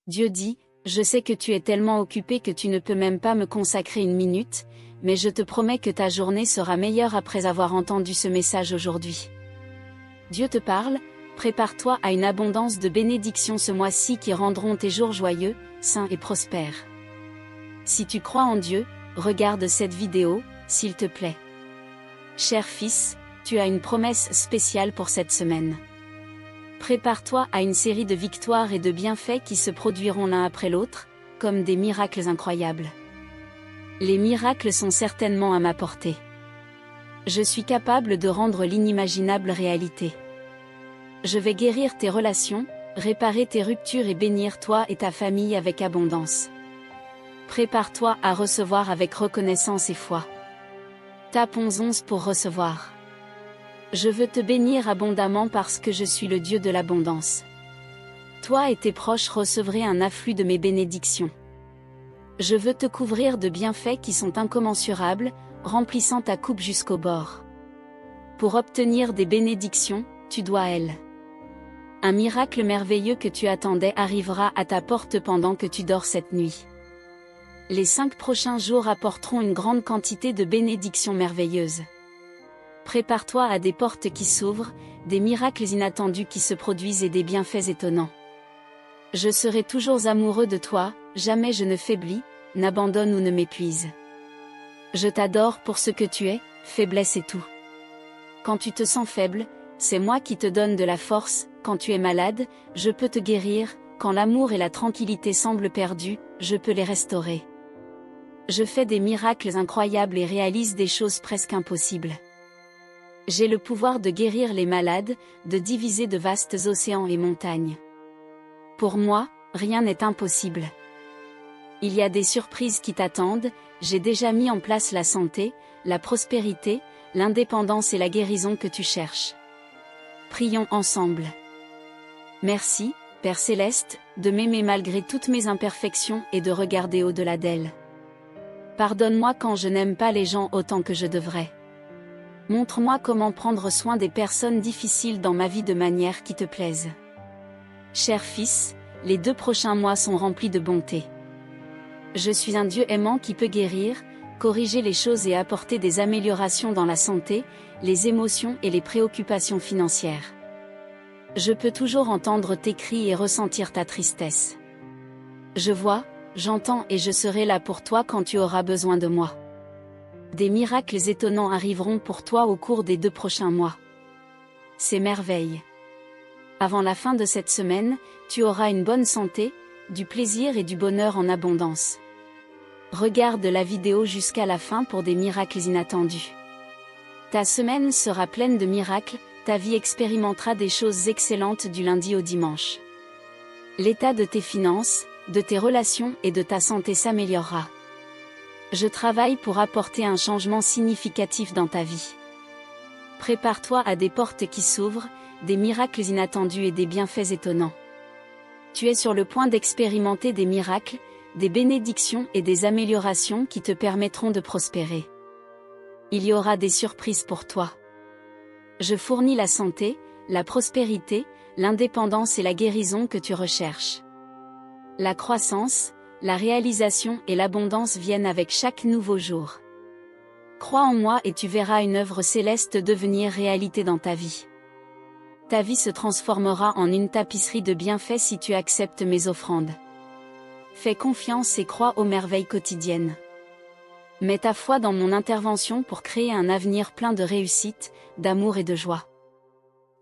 Dieu dit, je sais que tu es tellement occupé que tu ne peux même pas me consacrer une minute, mais je te promets que ta journée sera meilleure après avoir entendu ce message aujourd'hui. Dieu te parle, prépare-toi à une abondance de bénédictions ce mois-ci qui rendront tes jours joyeux, sains et prospères. Si tu crois en Dieu, regarde cette vidéo, s'il te plaît. Cher fils, tu as une promesse spéciale pour cette semaine. Prépare-toi à une série de victoires et de bienfaits qui se produiront l'un après l'autre, comme des miracles incroyables. Les miracles sont certainement à ma portée. Je suis capable de rendre l'inimaginable réalité. Je vais guérir tes relations, réparer tes ruptures et bénir toi et ta famille avec abondance. Prépare-toi à recevoir avec reconnaissance et foi. Tapons 11 pour recevoir. Je veux te bénir abondamment parce que je suis le Dieu de l'abondance. Toi et tes proches recevrez un afflux de mes bénédictions. Je veux te couvrir de bienfaits qui sont incommensurables, remplissant ta coupe jusqu'au bord. Pour obtenir des bénédictions, tu dois elle. Un miracle merveilleux que tu attendais arrivera à ta porte pendant que tu dors cette nuit. Les 5 prochains jours apporteront une grande quantité de bénédictions merveilleuses. Prépare-toi à des portes qui s'ouvrent, des miracles inattendus qui se produisent et des bienfaits étonnants. Je serai toujours amoureux de toi, jamais je ne faiblis, n'abandonne ou ne m'épuise. Je t'adore pour ce que tu es, faiblesse et tout. Quand tu te sens faible, c'est moi qui te donne de la force, quand tu es malade, je peux te guérir, quand l'amour et la tranquillité semblent perdus, je peux les restaurer. Je fais des miracles incroyables et réalise des choses presque impossibles. J'ai le pouvoir de guérir les malades, de diviser de vastes océans et montagnes. Pour moi, rien n'est impossible. Il y a des surprises qui t'attendent, j'ai déjà mis en place la santé, la prospérité, l'indépendance et la guérison que tu cherches. Prions ensemble. Merci, Père Céleste, de m'aimer malgré toutes mes imperfections et de regarder au-delà d'elles. Pardonne-moi quand je n'aime pas les gens autant que je devrais. Montre-moi comment prendre soin des personnes difficiles dans ma vie de manière qui te plaise. Cher fils, les 2 prochains mois sont remplis de bonté. Je suis un Dieu aimant qui peut guérir, corriger les choses et apporter des améliorations dans la santé, les émotions et les préoccupations financières. Je peux toujours entendre tes cris et ressentir ta tristesse. Je vois, j'entends et je serai là pour toi quand tu auras besoin de moi. Des miracles étonnants arriveront pour toi au cours des 2 prochains mois. C'est merveille. Avant la fin de cette semaine, tu auras une bonne santé, du plaisir et du bonheur en abondance. Regarde la vidéo jusqu'à la fin pour des miracles inattendus. Ta semaine sera pleine de miracles, ta vie expérimentera des choses excellentes du lundi au dimanche. L'état de tes finances, de tes relations et de ta santé s'améliorera. Je travaille pour apporter un changement significatif dans ta vie. Prépare-toi à des portes qui s'ouvrent, des miracles inattendus et des bienfaits étonnants. Tu es sur le point d'expérimenter des miracles, des bénédictions et des améliorations qui te permettront de prospérer. Il y aura des surprises pour toi. Je fournis la santé, la prospérité, l'indépendance et la guérison que tu recherches. La croissance, la réalisation et l'abondance viennent avec chaque nouveau jour. Crois en moi et tu verras une œuvre céleste devenir réalité dans ta vie. Ta vie se transformera en une tapisserie de bienfaits si tu acceptes mes offrandes. Fais confiance et crois aux merveilles quotidiennes. Mets ta foi dans mon intervention pour créer un avenir plein de réussite, d'amour et de joie.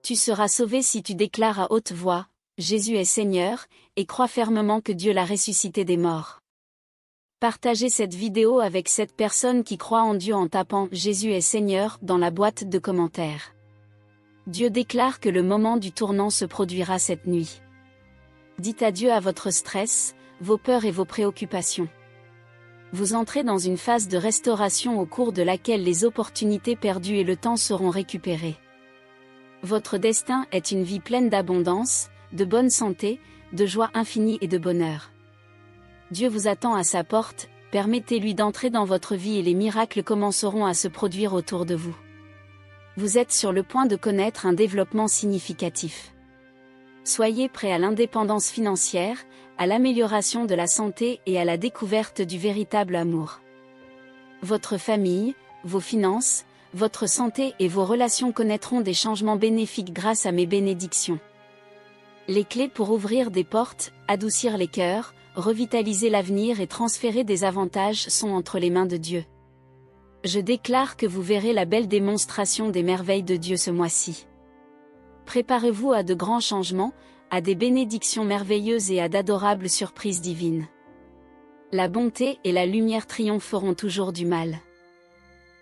Tu seras sauvé si tu déclares à haute voix, Jésus est Seigneur, et crois fermement que Dieu l'a ressuscité des morts. Partagez cette vidéo avec cette personne qui croit en Dieu en tapant Jésus est Seigneur dans la boîte de commentaires. Dieu déclare que le moment du tournant se produira cette nuit. Dites adieu à votre stress, vos peurs et vos préoccupations. Vous entrez dans une phase de restauration au cours de laquelle les opportunités perdues et le temps seront récupérés. Votre destin est une vie pleine d'abondance, de bonne santé, de joie infinie et de bonheur. Dieu vous attend à sa porte, permettez-lui d'entrer dans votre vie et les miracles commenceront à se produire autour de vous. Vous êtes sur le point de connaître un développement significatif. Soyez prêts à l'indépendance financière, à l'amélioration de la santé et à la découverte du véritable amour. Votre famille, vos finances, votre santé et vos relations connaîtront des changements bénéfiques grâce à mes bénédictions. Les clés pour ouvrir des portes, adoucir les cœurs, revitaliser l'avenir et transférer des avantages sont entre les mains de Dieu. Je déclare que vous verrez la belle démonstration des merveilles de Dieu ce mois-ci. Préparez-vous à de grands changements, à des bénédictions merveilleuses et à d'adorables surprises divines. La bonté et la lumière triompheront toujours du mal.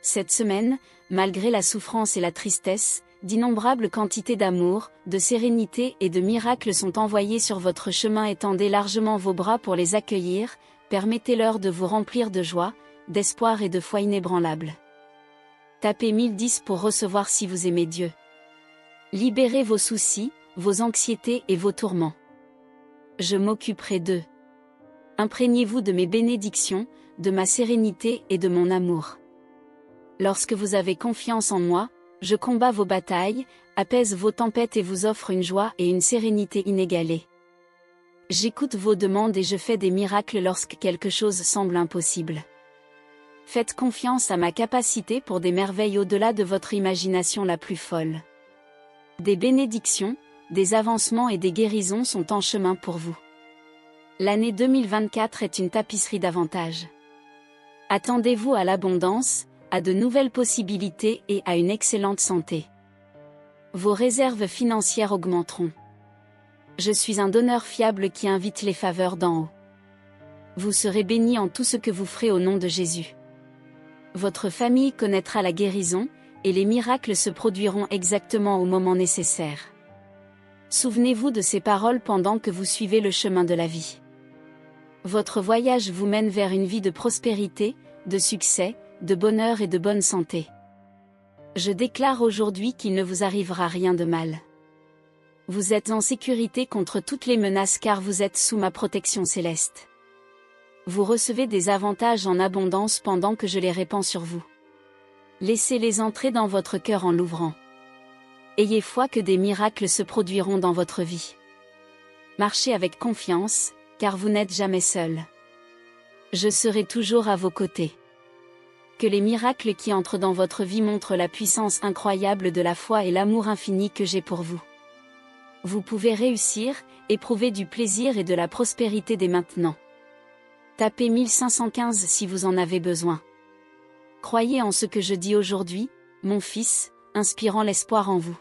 Cette semaine, malgré la souffrance et la tristesse, d'innombrables quantités d'amour, de sérénité et de miracles sont envoyés sur votre chemin. Étendez largement vos bras pour les accueillir, permettez-leur de vous remplir de joie, d'espoir et de foi inébranlable. Tapez 1010 pour recevoir si vous aimez Dieu. Libérez vos soucis, vos anxiétés et vos tourments. Je m'occuperai d'eux. Imprégnez-vous de mes bénédictions, de ma sérénité et de mon amour. Lorsque vous avez confiance en moi, je combats vos batailles, apaise vos tempêtes et vous offre une joie et une sérénité inégalées. J'écoute vos demandes et je fais des miracles lorsque quelque chose semble impossible. Faites confiance à ma capacité pour des merveilles au-delà de votre imagination la plus folle. Des bénédictions, des avancements et des guérisons sont en chemin pour vous. L'année 2024 est une tapisserie d'avantages. Attendez-vous à l'abondance, à de nouvelles possibilités et à une excellente santé. Vos réserves financières augmenteront. Je suis un donneur fiable qui invite les faveurs d'en haut. Vous serez bénis en tout ce que vous ferez au nom de Jésus. Votre famille connaîtra la guérison, et les miracles se produiront exactement au moment nécessaire. Souvenez-vous de ces paroles pendant que vous suivez le chemin de la vie. Votre voyage vous mène vers une vie de prospérité, de succès, de bonheur et de bonne santé. Je déclare aujourd'hui qu'il ne vous arrivera rien de mal. Vous êtes en sécurité contre toutes les menaces car vous êtes sous ma protection céleste. Vous recevez des avantages en abondance pendant que je les répands sur vous. Laissez-les entrer dans votre cœur en l'ouvrant. Ayez foi que des miracles se produiront dans votre vie. Marchez avec confiance, car vous n'êtes jamais seul. Je serai toujours à vos côtés. Que les miracles qui entrent dans votre vie montrent la puissance incroyable de la foi et l'amour infini que j'ai pour vous. Vous pouvez réussir, éprouver du plaisir et de la prospérité dès maintenant. Tapez 1515 si vous en avez besoin. Croyez en ce que je dis aujourd'hui, mon fils, inspirant l'espoir en vous.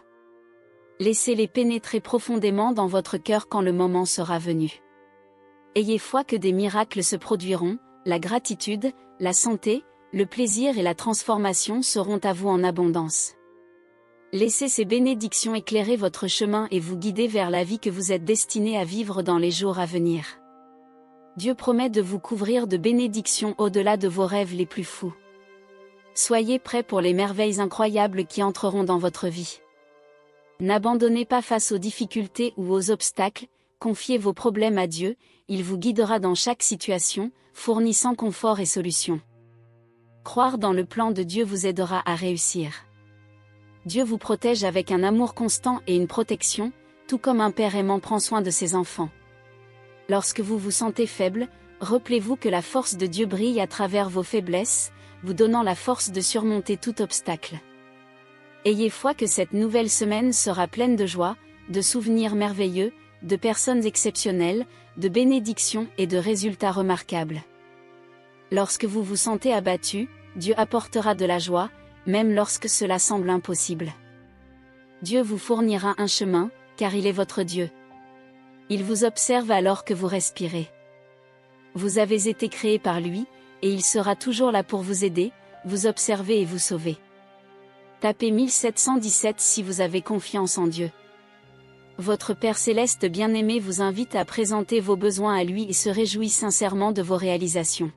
Laissez-les pénétrer profondément dans votre cœur quand le moment sera venu. Ayez foi que des miracles se produiront, la gratitude, la santé, le plaisir et la transformation seront à vous en abondance. Laissez ces bénédictions éclairer votre chemin et vous guider vers la vie que vous êtes destiné à vivre dans les jours à venir. Dieu promet de vous couvrir de bénédictions au-delà de vos rêves les plus fous. Soyez prêts pour les merveilles incroyables qui entreront dans votre vie. N'abandonnez pas face aux difficultés ou aux obstacles, confiez vos problèmes à Dieu, il vous guidera dans chaque situation, fournissant confort et solutions. Croire dans le plan de Dieu vous aidera à réussir. Dieu vous protège avec un amour constant et une protection, tout comme un père aimant prend soin de ses enfants. Lorsque vous vous sentez faible, rappelez-vous que la force de Dieu brille à travers vos faiblesses, vous donnant la force de surmonter tout obstacle. Ayez foi que cette nouvelle semaine sera pleine de joie, de souvenirs merveilleux, de personnes exceptionnelles, de bénédictions et de résultats remarquables. Lorsque vous vous sentez abattu, Dieu apportera de la joie, même lorsque cela semble impossible. Dieu vous fournira un chemin, car il est votre Dieu. Il vous observe alors que vous respirez. Vous avez été créé par lui, et il sera toujours là pour vous aider, vous observer et vous sauver. Tapez 1717 si vous avez confiance en Dieu. Votre Père Céleste bien-aimé vous invite à présenter vos besoins à lui et se réjouit sincèrement de vos réalisations.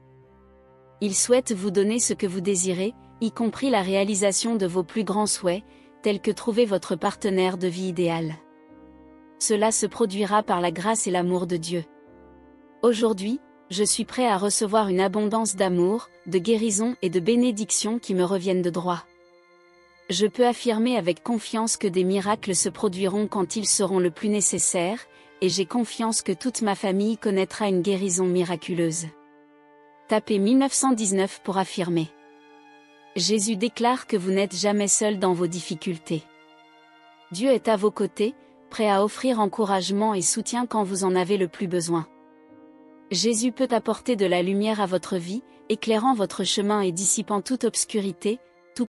Il souhaite vous donner ce que vous désirez, y compris la réalisation de vos plus grands souhaits, tels que trouver votre partenaire de vie idéal. Cela se produira par la grâce et l'amour de Dieu. Aujourd'hui, je suis prêt à recevoir une abondance d'amour, de guérison et de bénédictions qui me reviennent de droit. Je peux affirmer avec confiance que des miracles se produiront quand ils seront le plus nécessaires, et j'ai confiance que toute ma famille connaîtra une guérison miraculeuse. Tapez 1919 pour affirmer. Jésus déclare que vous n'êtes jamais seul dans vos difficultés. Dieu est à vos côtés, prêt à offrir encouragement et soutien quand vous en avez le plus besoin. Jésus peut apporter de la lumière à votre vie, éclairant votre chemin et dissipant toute obscurité,